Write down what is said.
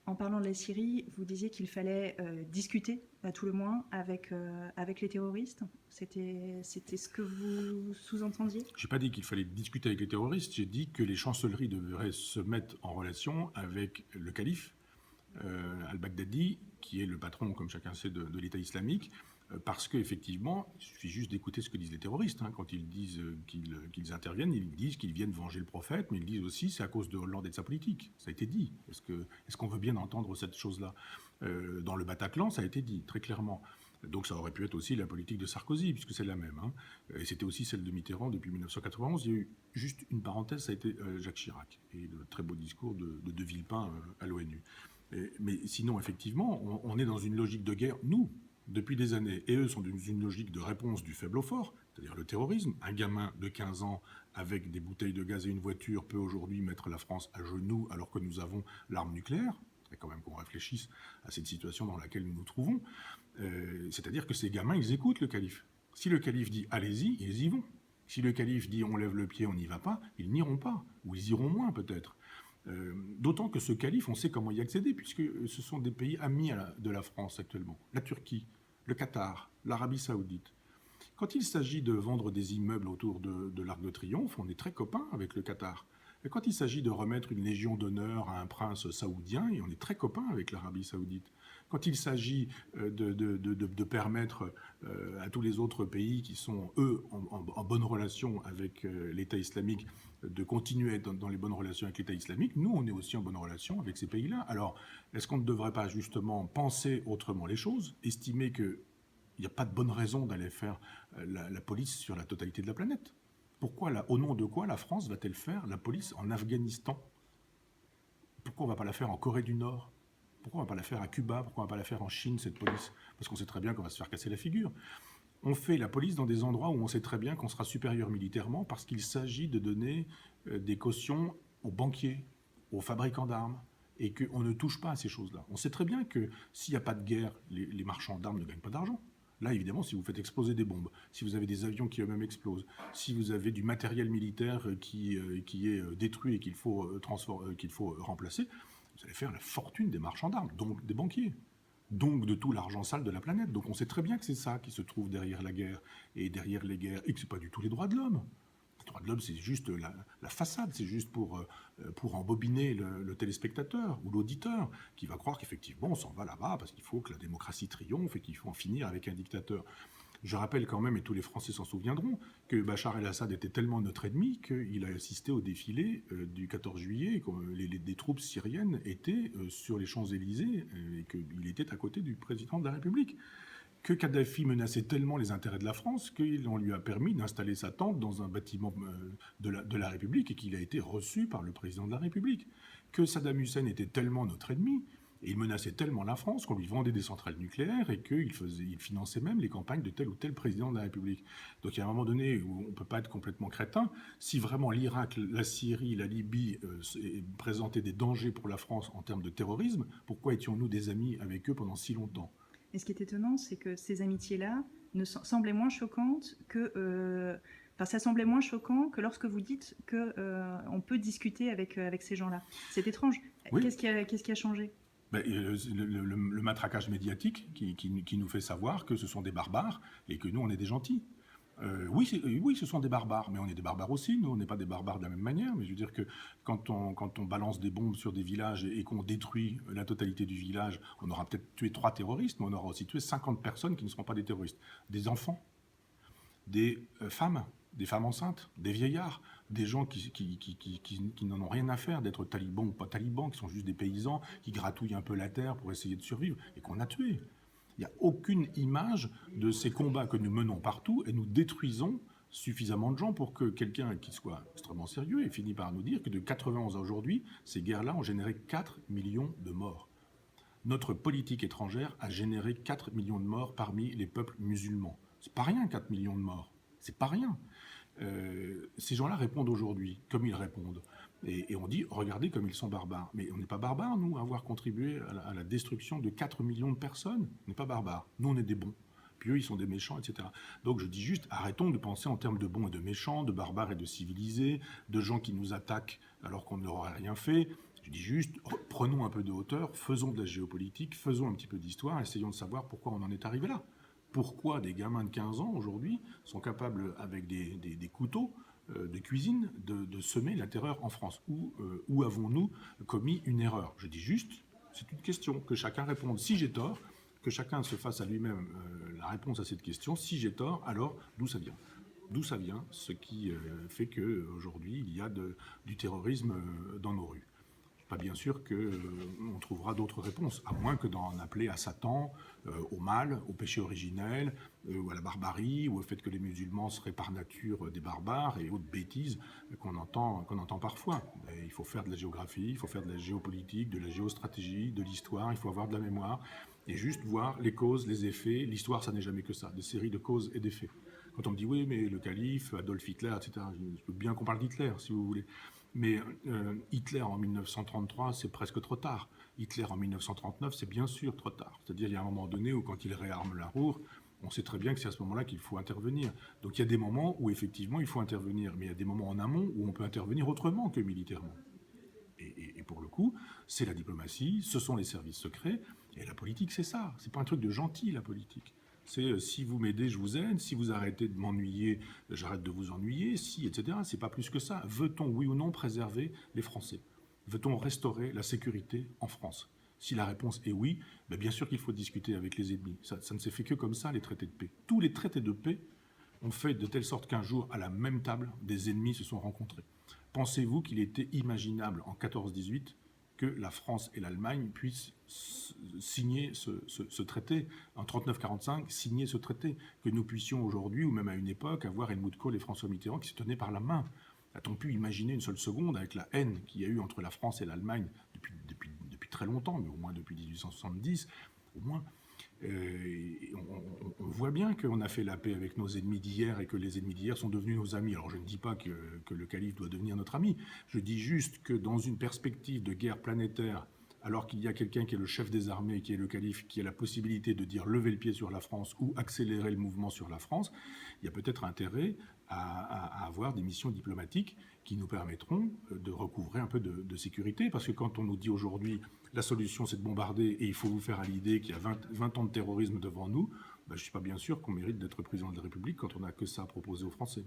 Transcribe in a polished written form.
En parlant de la Syrie, vous disiez qu'il fallait discuter, à tout le moins, avec les terroristes. C'était ce que vous sous-entendiez? Je n'ai pas dit qu'il fallait discuter avec les terroristes, j'ai dit que les chancelleries devraient se mettre en relation avec le calife, al-Baghdadi, qui est le patron, comme chacun sait, de l'État islamique, parce qu'effectivement, il suffit juste d'écouter ce que disent les terroristes. Quand ils disent qu'ils interviennent, ils disent qu'ils viennent venger le prophète, mais ils disent aussi c'est à cause de Hollande et de sa politique. Ça a été dit. Est-ce qu'on veut bien entendre cette chose-là? Dans le Bataclan, ça a été dit, très clairement. Donc ça aurait pu être aussi la politique de Sarkozy, puisque c'est la même. Et c'était aussi celle de Mitterrand depuis 1991. Il y a eu juste une parenthèse, ça a été Jacques Chirac, et le très beau discours de Villepin à l'ONU. Mais sinon, effectivement, on est dans une logique de guerre, nous, depuis des années. Et eux sont dans une logique de réponse du faible au fort, c'est-à-dire le terrorisme. Un gamin de 15 ans avec des bouteilles de gaz et une voiture peut aujourd'hui mettre la France à genoux alors que nous avons l'arme nucléaire. Il faudrait quand même qu'on réfléchisse à cette situation dans laquelle nous nous trouvons. C'est-à-dire que ces gamins, ils écoutent le calife. Si le calife dit « allez-y », ils y vont. Si le calife dit « on lève le pied, on n'y va pas », ils n'iront pas. Ou ils iront moins peut-être. D'autant que ce calife, on sait comment y accéder, puisque ce sont des pays amis de la France actuellement. La Turquie, le Qatar, l'Arabie Saoudite. Quand il s'agit de vendre des immeubles autour de l'Arc de Triomphe, on est très copains avec le Qatar. Et quand il s'agit de remettre une légion d'honneur à un prince saoudien, on est très copains avec l'Arabie Saoudite. Quand il s'agit de permettre à tous les autres pays qui sont, eux, en bonne relation avec l'État islamique, de continuer à être dans les bonnes relations avec l'État islamique, nous, on est aussi en bonne relation avec ces pays-là. Alors, est-ce qu'on ne devrait pas justement penser autrement les choses, estimer qu'il n'y a pas de bonne raison d'aller faire la police sur la totalité de la planète? Pourquoi, au nom de quoi la France va-t-elle faire la police en Afghanistan? Pourquoi on ne va pas la faire en Corée du Nord? Pourquoi on ne va pas la faire à Cuba? Pourquoi on ne va pas la faire en Chine, cette police? Parce qu'on sait très bien qu'on va se faire casser la figure. On fait la police dans des endroits où on sait très bien qu'on sera supérieur militairement parce qu'il s'agit de donner des cautions aux banquiers, aux fabricants d'armes, et qu'on ne touche pas à ces choses-là. On sait très bien que s'il n'y a pas de guerre, les marchands d'armes ne gagnent pas d'argent. Là, évidemment, si vous faites exploser des bombes, si vous avez des avions qui eux-mêmes explosent, si vous avez du matériel militaire qui est détruit et qu'il faut remplacer, vous allez faire la fortune des marchands d'armes, donc des banquiers, donc de tout l'argent sale de la planète. Donc on sait très bien que c'est ça qui se trouve derrière la guerre et derrière les guerres, et que ce n'est pas du tout les droits de l'homme. Les droits de l'homme, c'est juste la façade, c'est juste pour embobiner le téléspectateur ou l'auditeur qui va croire qu'effectivement on s'en va là-bas parce qu'il faut que la démocratie triomphe et qu'il faut en finir avec un dictateur. Je rappelle quand même, et tous les Français s'en souviendront, que Bachar el-Assad était tellement notre ennemi qu'il a assisté au défilé du 14 juillet et que des troupes syriennes étaient sur les Champs-Élysées et qu'il était à côté du président de la République. Que Kadhafi menaçait tellement les intérêts de la France qu'on lui a permis d'installer sa tente dans un bâtiment de la République et qu'il a été reçu par le président de la République. Que Saddam Hussein était tellement notre ennemi, et il menaçait tellement la France qu'on lui vendait des centrales nucléaires et qu'il finançait même les campagnes de tel ou tel président de la République. Donc il y a un moment donné où on ne peut pas être complètement crétin. Si vraiment l'Irak, la Syrie, la Libye présentaient des dangers pour la France en termes de terrorisme, pourquoi étions-nous des amis avec eux pendant si longtemps? Et ce qui est étonnant, c'est que ces amitiés-là semblaient moins choquantes que... ça semblait moins choquant que lorsque vous dites qu'on peut discuter avec ces gens-là. C'est étrange. Oui. Qu'est-ce qui a changé? Le matraquage médiatique qui nous fait savoir que ce sont des barbares et que nous, on est des gentils. Oui, ce sont des barbares, mais on est des barbares aussi. Nous, on n'est pas des barbares de la même manière. Mais je veux dire que quand on balance des bombes sur des villages et qu'on détruit la totalité du village, on aura peut-être tué 3 terroristes, mais on aura aussi tué 50 personnes qui ne seront pas des terroristes. Des enfants, des femmes enceintes, des vieillards, des gens qui n'en ont rien à faire d'être talibans ou pas talibans, qui sont juste des paysans, qui gratouillent un peu la terre pour essayer de survivre, et qu'on a tués. Il n'y a aucune image de ces combats que nous menons partout, et nous détruisons suffisamment de gens pour que quelqu'un qui soit extrêmement sérieux ait fini par nous dire que de 91 à aujourd'hui, ces guerres-là ont généré 4 millions de morts. Notre politique étrangère a généré 4 millions de morts parmi les peuples musulmans. C'est pas rien, 4 millions de morts. C'est pas rien. Ces gens-là répondent aujourd'hui comme ils répondent. Et on dit, regardez comme ils sont barbares. Mais on n'est pas barbares, nous, à avoir contribué à la destruction de 4 millions de personnes. On n'est pas barbares. Nous, on est des bons. Puis eux, ils sont des méchants, etc. Donc je dis juste, arrêtons de penser en termes de bons et de méchants, de barbares et de civilisés, de gens qui nous attaquent alors qu'on ne leur a rien fait. Je dis juste, prenons un peu de hauteur, faisons de la géopolitique, faisons un petit peu d'histoire, essayons de savoir pourquoi on en est arrivé là. Pourquoi des gamins de 15 ans aujourd'hui sont capables, avec des couteaux de cuisine, de semer la terreur en France? Où avons-nous commis une erreur? Je dis juste, c'est une question, que chacun réponde. Si j'ai tort, que chacun se fasse à lui-même la réponse à cette question. Si j'ai tort, alors d'où ça vient? D'où ça vient, ce qui fait qu'aujourd'hui, il y a du terrorisme dans nos rues. Pas bien sûr qu'on trouvera d'autres réponses, à moins que d'en appeler à Satan, au mal, au péché originel, ou à la barbarie, ou au fait que les musulmans seraient par nature des barbares, et autres bêtises qu'on entend parfois. Et il faut faire de la géographie, il faut faire de la géopolitique, de la géostratégie, de l'histoire, il faut avoir de la mémoire, et juste voir les causes, les effets. L'histoire, ça n'est jamais que ça, des séries de causes et d'effets. Quand on me dit, oui, mais le calife, Adolf Hitler, etc., je veux bien qu'on parle d'Hitler, si vous voulez. Mais Hitler en 1933, c'est presque trop tard. Hitler en 1939, c'est bien sûr trop tard. C'est-à-dire, il y a un moment donné où, quand il réarme la Ruhr, on sait très bien que c'est à ce moment-là qu'il faut intervenir. Donc il y a des moments où, effectivement, il faut intervenir. Mais il y a des moments en amont où on peut intervenir autrement que militairement. Et pour le coup, c'est la diplomatie, ce sont les services secrets. Et la politique, c'est ça. C'est pas un truc de gentil, la politique. C'est si vous m'aidez, je vous aide. Si vous arrêtez de m'ennuyer, j'arrête de vous ennuyer. Si, etc. C'est pas plus que ça. Veut-on, oui ou non, préserver les Français? Veut-on restaurer la sécurité en France? Si la réponse est oui, ben bien sûr qu'il faut discuter avec les ennemis. Ça ne s'est fait que comme ça, les traités de paix. Tous les traités de paix ont fait de telle sorte qu'un jour, à la même table, des ennemis se sont rencontrés. Pensez-vous qu'il était imaginable en 14-18 que la France et l'Allemagne puissent signer ce traité, en 39-45, signer ce traité, que nous puissions aujourd'hui, ou même à une époque, avoir Helmut Kohl et François Mitterrand qui se tenaient par la main? A-t-on pu imaginer une seule seconde, avec la haine qu'il y a eu entre la France et l'Allemagne depuis très longtemps, mais au moins depuis 1870, au moins, on voit bien qu'on a fait la paix avec nos ennemis d'hier et que les ennemis d'hier sont devenus nos amis. Alors je ne dis pas que le calife doit devenir notre ami, je dis juste que dans une perspective de guerre planétaire, alors qu'il y a quelqu'un qui est le chef des armées, qui est le calife, qui a la possibilité de dire lever le pied sur la France ou accélérer le mouvement sur la France, il y a peut-être intérêt à avoir des missions diplomatiques qui nous permettront de recouvrer un peu de sécurité. Parce que quand on nous dit aujourd'hui la solution c'est de bombarder et il faut vous faire à l'idée qu'il y a 20 ans de terrorisme devant nous, ben, je ne suis pas bien sûr qu'on mérite d'être président de la République quand on n'a que ça à proposer aux Français.